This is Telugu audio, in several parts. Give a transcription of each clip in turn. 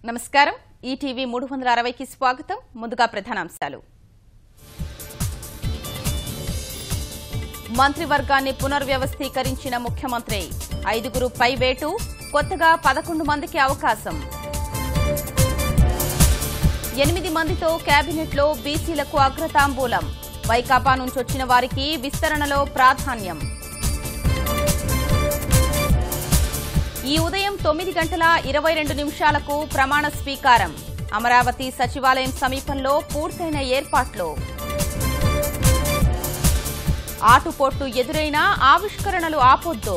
నమస్కారం ఈటీవీ 360 కి స్వాగతం ముందుగా ప్రధానాంశాలు మంత్రివర్గాన్ని పునర్వ్యవస్థీకరించిన ముఖ్యమంత్రి 5 పై వేటు కొత్తగా 11 మందికి అవకాశం 8 మందితో కేబినెట్లో బీసీలకు అగ్రతాంబూలం వైకాపా నుంచి వచ్చిన వారికి విస్తరణలో ప్రాధాన్యం ఈ ఉదయం 9:22 ప్రమాణ స్వీకారం అమరావతి సచివాలయం సమీపంలో పూర్తయిన ఏర్పాట్లు ఆటుపోట్లు ఎదురైనా ఆవిష్కరణలు ఆపొద్దు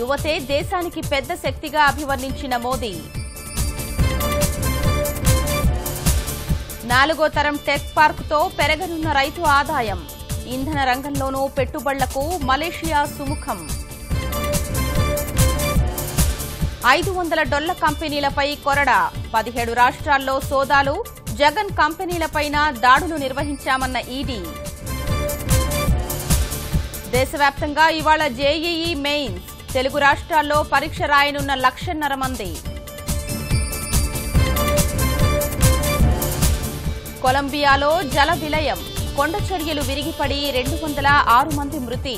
యువతే దేశానికి పెద్ద శక్తిగా అభివర్ణించిన మోదీ 4వ తరం టెక్ పార్కుతో పెరగనున్న రైతు ఆదాయం ఇంధన రంగంలోనూ పెట్టుబడులకు మలేషియా సుముఖం $500 కంపెనీలపై కొరడా 17 రాష్ట్రాల్లో సోదాలు జగన్ కంపెనీలపైన దాడులు నిర్వహించామన్న ఈడీ దేశవ్యాప్తంగా ఇవాళ జేఈఈ మెయిన్స్ తెలుగు రాష్ట్రాల్లో పరీక్ష రాయనున్న 1,50,000 మంది కొలంబియాలో జల విలయం కొండ చర్యలు విరిగిపడి 206 మంది మృతి